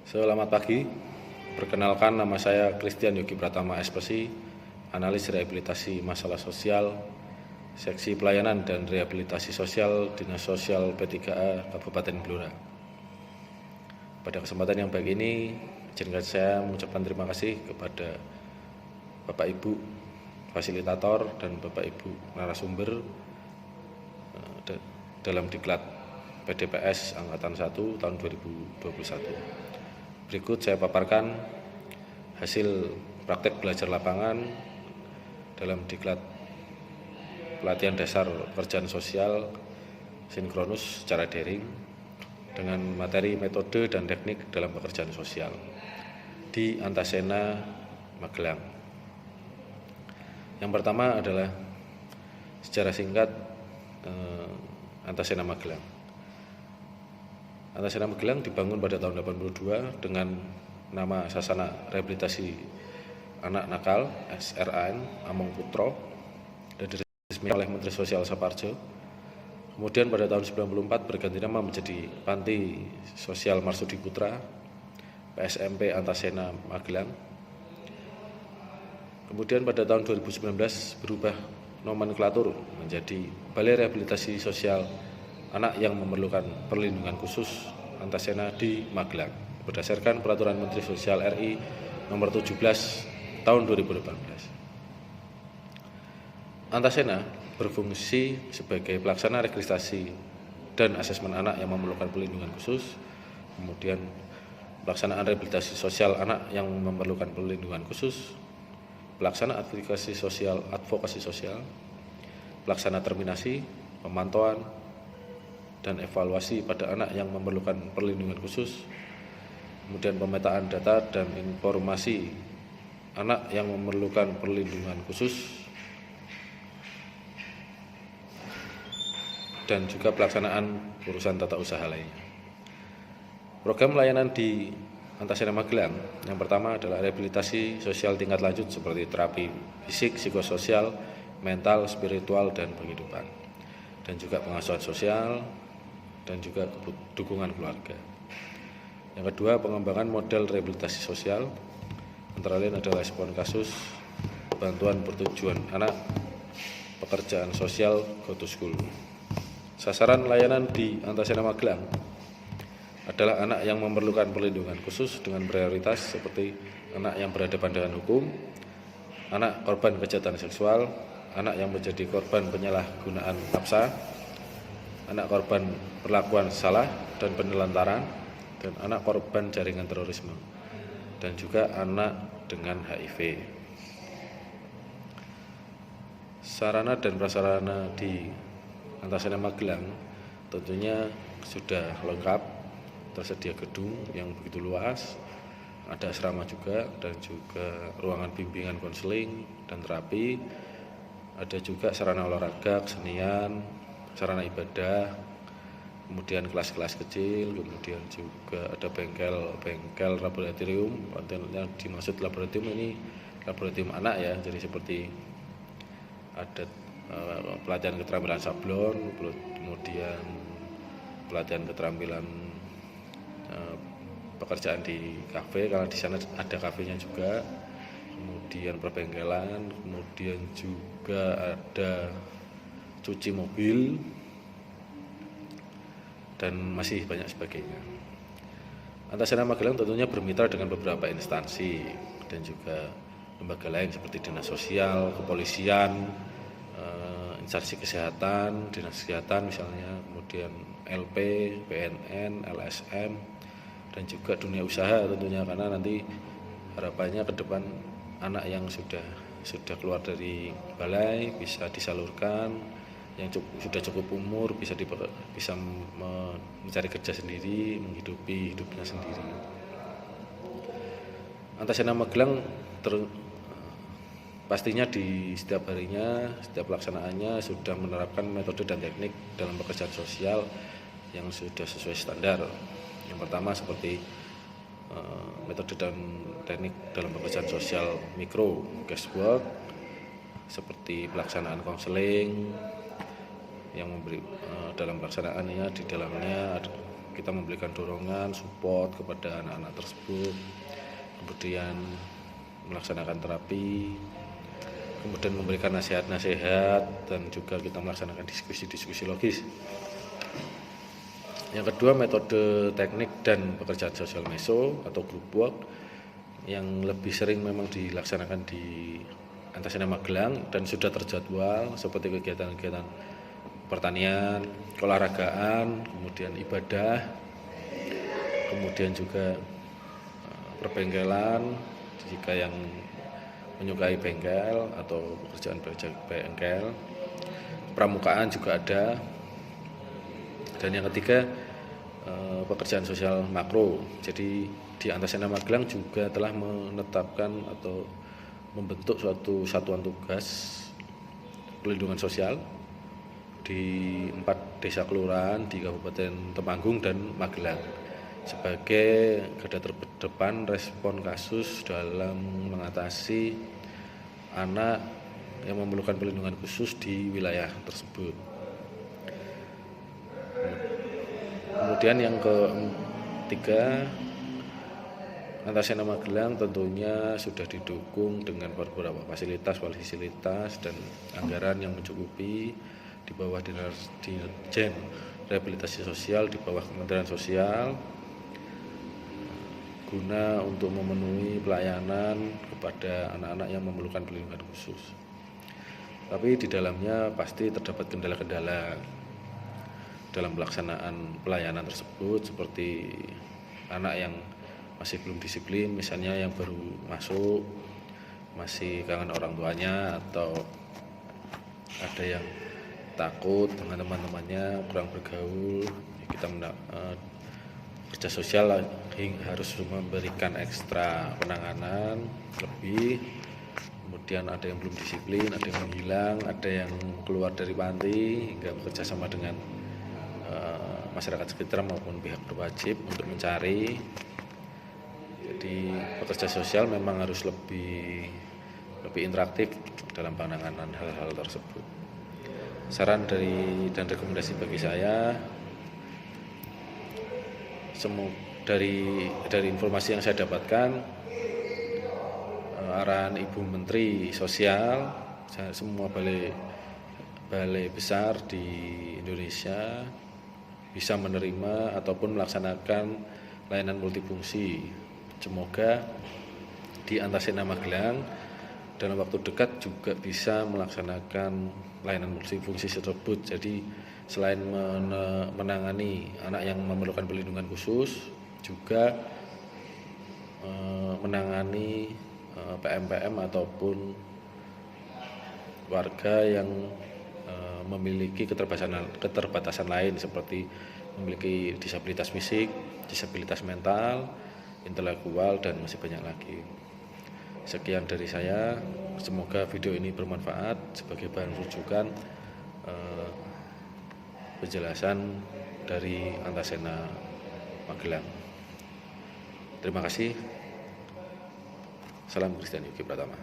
Selamat pagi, perkenalkan nama saya Christian Yogi Pratama Espesi, analis rehabilitasi masalah sosial, Seksi Pelayanan dan Rehabilitasi Sosial Dinas Sosial P3A Kabupaten Blora. Pada kesempatan yang baik ini, izinkan saya mengucapkan terima kasih kepada Bapak Ibu fasilitator dan Bapak Ibu narasumber dalam diklat PDPS Angkatan 1 tahun 2021. Berikut saya paparkan hasil praktek belajar lapangan dalam diklat pelatihan dasar pekerjaan sosial sinkronus secara daring dengan materi metode dan teknik dalam pekerjaan sosial di Antasena, Magelang. Yang pertama adalah secara singkat Antasena Magelang. Antasena Magelang dibangun pada tahun 82 dengan nama Sasana Rehabilitasi Anak Nakal SRAN Among Putro dan diresmikan oleh Menteri Sosial Saparjo. Kemudian pada tahun 94 berganti nama menjadi Panti Sosial Marsudi Putra PSMP Antasena Magelang. Kemudian pada tahun 2019 berubah nomenklatur menjadi Balai Rehabilitasi Sosial Anak yang memerlukan perlindungan khusus Antasena di Magelang berdasarkan Peraturan Menteri Sosial RI Nomor 17 Tahun 2018. Antasena berfungsi sebagai pelaksana registrasi dan asesmen anak yang memerlukan perlindungan khusus, kemudian pelaksanaan rehabilitasi sosial anak yang memerlukan perlindungan khusus, pelaksana advokasi sosial, pelaksana terminasi, pemantauan, dan evaluasi pada anak yang memerlukan perlindungan khusus, kemudian pemetaan data dan informasi anak yang memerlukan perlindungan khusus, dan juga pelaksanaan urusan tata usaha lainnya. Program layanan di Antasena Magelang yang pertama adalah rehabilitasi sosial tingkat lanjut seperti terapi fisik, psikososial, mental, spiritual, dan penghidupan, dan juga pengasuhan sosial, dan juga dukungan keluarga. Yang kedua, pengembangan model rehabilitasi sosial, antara lain adalah respon kasus, bantuan bertujuan anak, pekerjaan sosial, go to school. Sasaran layanan di Antasena Magelang adalah anak yang memerlukan perlindungan khusus dengan prioritas seperti anak yang berhadapan dengan hukum, anak korban kejahatan seksual, anak yang menjadi korban penyalahgunaan nafsa, anak korban perlakuan salah dan penelantaran, dan anak korban jaringan terorisme, dan juga anak dengan HIV. Sarana dan prasarana di Antasena Magelang tentunya sudah lengkap, tersedia gedung yang begitu luas, ada asrama juga, dan juga ruangan bimbingan konseling dan terapi, ada juga sarana olahraga, kesenian, sarana ibadah, kemudian kelas-kelas kecil, kemudian juga ada bengkel laboratorium. Yang dimaksud laboratorium ini laboratorium anak ya, jadi seperti ada pelatihan keterampilan sablon, kemudian pelatihan keterampilan pekerjaan di kafe, karena di sana ada kafenya juga, kemudian perbengkelan, kemudian juga ada cuci mobil, dan masih banyak sebagainya. Antasena Magelang tentunya bermitra dengan beberapa instansi dan juga lembaga lain seperti dinas sosial, kepolisian, instansi kesehatan, dinas kesehatan misalnya, kemudian LP, BNN, LSM, dan juga dunia usaha tentunya, karena nanti harapannya ke depan anak yang sudah keluar dari balai bisa disalurkan, yang sudah cukup umur bisa mencari kerja sendiri, menghidupi hidupnya sendiri. Antasena Magelang pastinya di setiap harinya, setiap pelaksanaannya sudah menerapkan metode dan teknik dalam pekerjaan sosial yang sudah sesuai standar. Yang pertama seperti metode dan teknik dalam pekerjaan sosial mikro, guestwork, seperti pelaksanaan konseling yang memberi dalam pelaksanaannya di dalamnya kita memberikan dorongan, support kepada anak-anak tersebut, kemudian melaksanakan terapi, kemudian memberikan nasihat-nasihat, dan juga kita melaksanakan diskusi-diskusi logis. Yang kedua, metode teknik dan pekerjaan sosial meso atau group work yang lebih sering memang dilaksanakan di Antasena Magelang dan sudah terjadwal, seperti kegiatan-kegiatan pertanian, keolahragaan, kemudian ibadah, kemudian juga perbengkelan jika yang menyukai bengkel atau pekerjaan bengkel, pramukaan juga ada. Dan yang ketiga, pekerjaan sosial makro. Jadi di Antasena Magelang juga telah menetapkan atau membentuk suatu satuan tugas pelindungan sosial di 4 desa kelurahan di Kabupaten Temanggung dan Magelang sebagai garda terdepan respon kasus dalam mengatasi anak yang memerlukan perlindungan khusus di wilayah tersebut. Kemudian yang ketiga, Antasena Magelang tentunya sudah didukung dengan beberapa fasilitas dan anggaran yang mencukupi di bawah Dirjen Rehabilitasi Sosial di bawah Kementerian Sosial guna untuk memenuhi pelayanan kepada anak-anak yang memerlukan perlindungan khusus. Tapi di dalamnya pasti terdapat kendala-kendala dalam pelaksanaan pelayanan tersebut, seperti anak yang masih belum disiplin, misalnya yang baru masuk, masih kangen orang tuanya, atau ada yang takut dengan teman-temannya, kurang bergaul. Kita kerja sosial harus memberikan ekstra penanganan lebih. Kemudian ada yang belum disiplin, ada yang menghilang, ada yang keluar dari panti, hingga bekerja sama dengan masyarakat sekitar maupun pihak berwajib untuk mencari. Jadi pekerja sosial memang harus lebih interaktif dalam penanganan hal-hal tersebut. Saran dan rekomendasi bagi saya, dari informasi yang saya dapatkan, arahan Ibu Menteri Sosial, semua balai besar di Indonesia bisa menerima ataupun melaksanakan layanan multifungsi. Semoga di Antasena Magelang dalam waktu dekat juga bisa melaksanakan layanan multifungsi tersebut. Jadi selain menangani anak yang memerlukan perlindungan khusus, juga menangani PMPM ataupun warga yang memiliki keterbatasan lain, seperti memiliki disabilitas fisik, disabilitas mental, intelektual, dan masih banyak lagi. Sekian dari saya, semoga video ini bermanfaat sebagai bahan rujukan penjelasan dari Antasena Magelang. Terima kasih. Salam Kristian Yogi Pratama.